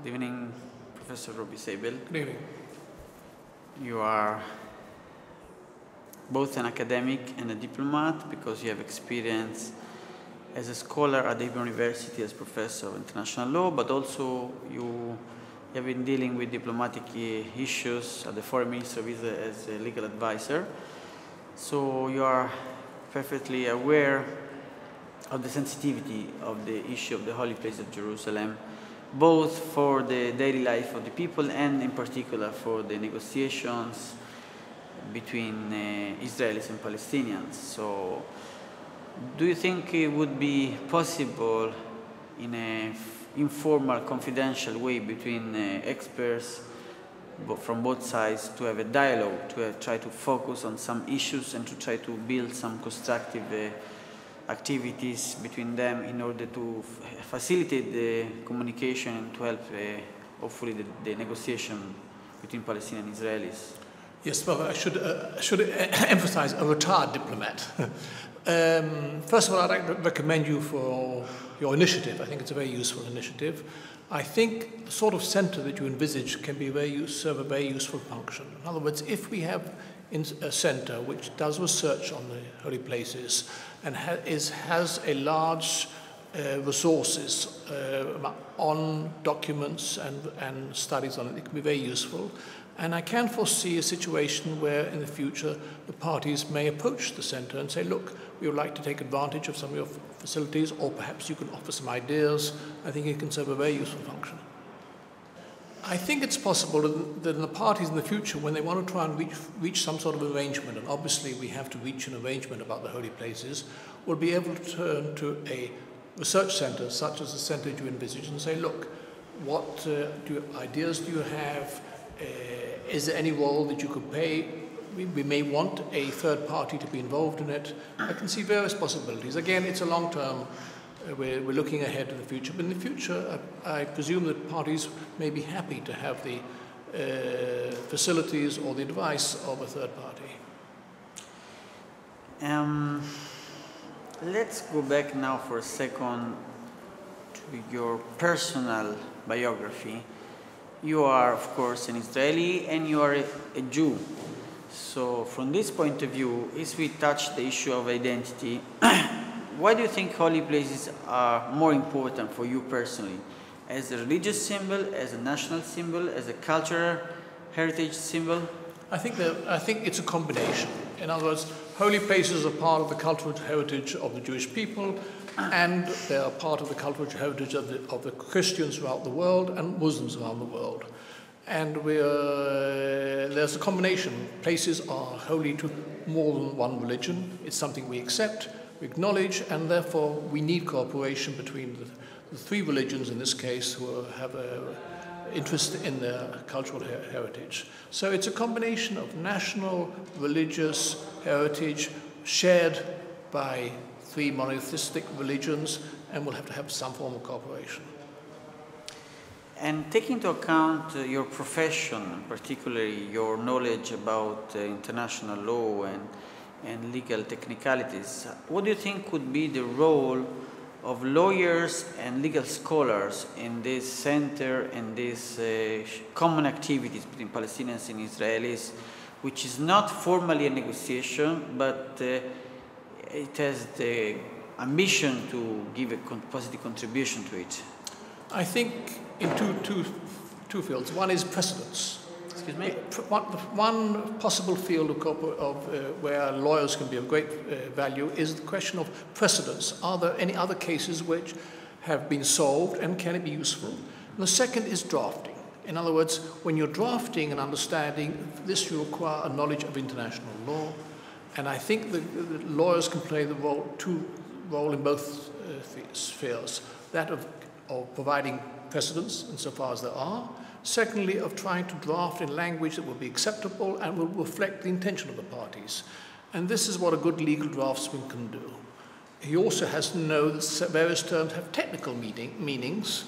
Good evening, Professor Robbie Sabel. Good evening. You are both an academic and a diplomat because you have experience as a scholar at the Hebrew University as professor of international law, but also you have been dealing with diplomatic issues at the Foreign Ministry of Israel as a legal advisor. So you are perfectly aware of the sensitivity of the issue of the holy place of Jerusalem, both for the daily life of the people and in particular for the negotiations between Israelis and Palestinians. So do you think it would be possible in an informal, confidential way between experts from both sides to have a dialogue, to try to focus on some issues and to try to build some constructive activities between them in order to facilitate the communication and to help hopefully the negotiation between Palestinians and Israelis? Yes, well, I should emphasize a retired diplomat. First of all, I'd like to recommend you for your initiative. I think it's a very useful initiative. I think the sort of center that you envisage can be serve a very useful function. In other words, if we have a center which does research on the holy places and has a large resources on documents and studies on it, it can be very useful. And I can foresee a situation where in the future the parties may approach the center and say, look, we would like to take advantage of some of your facilities, or perhaps you can offer some ideas. I think it can serve a very useful function. I think it's possible that the parties in the future, when they want to try and reach some sort of arrangement, and obviously we have to reach an arrangement about the holy places, will be able to turn to a research center such as the center you envisage and say, look, what ideas do you have? Is there any role that you could play? We may want a third party to be involved in it. I can see various possibilities. Again, it's a long term. We're looking ahead to the future. But in the future, I presume that parties may be happy to have the facilities or the advice of a third party. Let's go back now for a second to your personal biography. You are, of course, an Israeli and you are a Jew. So from this point of view, if we touch the issue of identity, why do you think holy places are more important for you personally? As a religious symbol, as a national symbol, as a cultural heritage symbol? I think it's a combination. In other words, holy places are part of the cultural heritage of the Jewish people, and they are part of the cultural heritage of the Christians throughout the world and Muslims around the world. And there's a combination. Places are holy to more than one religion. It's something we accept, we acknowledge, and therefore we need cooperation between the three religions in this case who have an interest in their cultural heritage. So it's a combination of national, religious heritage shared by three monotheistic religions, and we'll have to have some form of cooperation. And taking into account your profession, particularly your knowledge about international law and legal technicalities, what do you think would be the role of lawyers and legal scholars in this center and these common activities between Palestinians and Israelis, which is not formally a negotiation, but it has the ambition to give a positive contribution to it? I think in two fields. One is precedence. Excuse me? One possible field of where lawyers can be of great value is the question of precedence. Are there any other cases which have been solved and can it be useful? And the second is drafting. In other words, when you're drafting and understanding, this will require a knowledge of international law. And I think the lawyers can play the role in both spheres. That of providing precedents insofar as there are. Secondly, of trying to draft in language that will be acceptable and will reflect the intention of the parties. And this is what a good legal draftsman can do. He also has to know that various terms have technical meanings,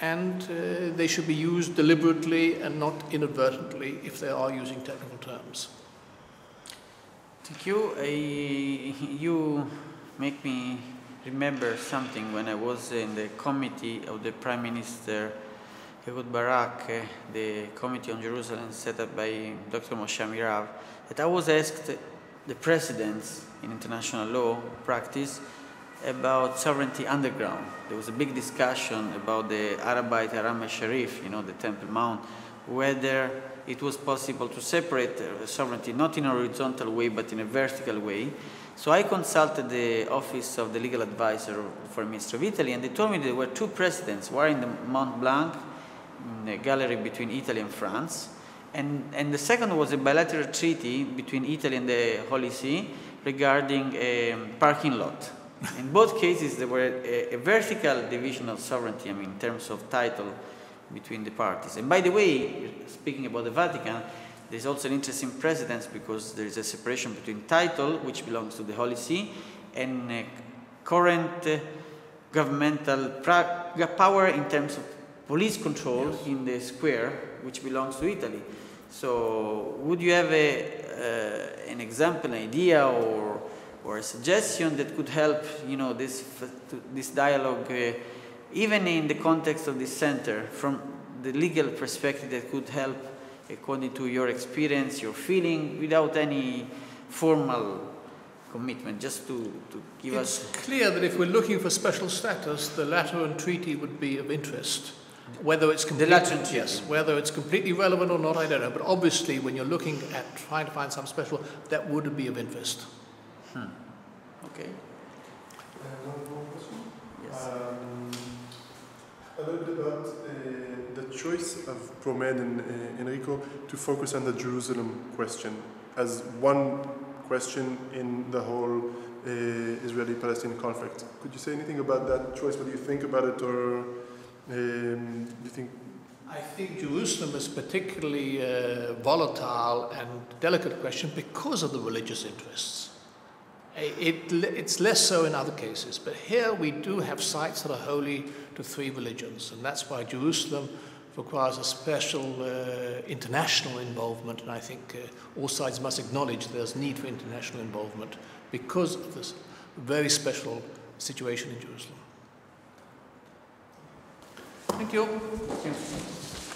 and they should be used deliberately and not inadvertently if they are using technical terms. Thank you. You make me remember something when I was in the committee of the Prime Minister Ehud Barak, the Committee on Jerusalem set up by Dr. Moshe Amirav, that I was asked the precedents in international law practice about sovereignty underground. There was a big discussion about the Arabite Haram al-Sharif, you know, the Temple Mount, whether it was possible to separate sovereignty not in a horizontal way but in a vertical way. So I consulted the office of the legal advisor for the Ministry of Italy, and they told me there were two precedents, one in the Mont Blanc, in the gallery between Italy and France, and the second was a bilateral treaty between Italy and the Holy See regarding a parking lot. In both cases, there were a vertical division of sovereignty, I mean, in terms of title between the parties. And by the way, speaking about the Vatican, there's also an interesting precedence because there is a separation between title, which belongs to the Holy See, and current governmental power in terms of police control in the square, which belongs to Italy. So would you have an example, an idea, or a suggestion that could help, you know, this dialogue, even in the context of this center, from the legal perspective, that could help according to your experience, your feeling, without any formal commitment, just to give us... It's clear that if we're looking for special status, the Lateran Treaty would be of interest. Whether it's whether it's completely relevant or not, I don't know. But obviously, when you're looking at trying to find some special, that would be of interest. Okay. One more question? Yes. A little bit about the choice of Promed and Enrico to focus on the Jerusalem question as one question in the whole Israeli-Palestinian conflict. Could you say anything about that choice? What do you think about it, or do you think? I think Jerusalem is particularly volatile and delicate question because of the religious interests. It's less so in other cases, but here we do have sites that are holy to three religions, and that's why Jerusalem requires a special international involvement, and I think all sides must acknowledge there's need for international involvement because of this very special situation in Jerusalem. Thank you. Thank you.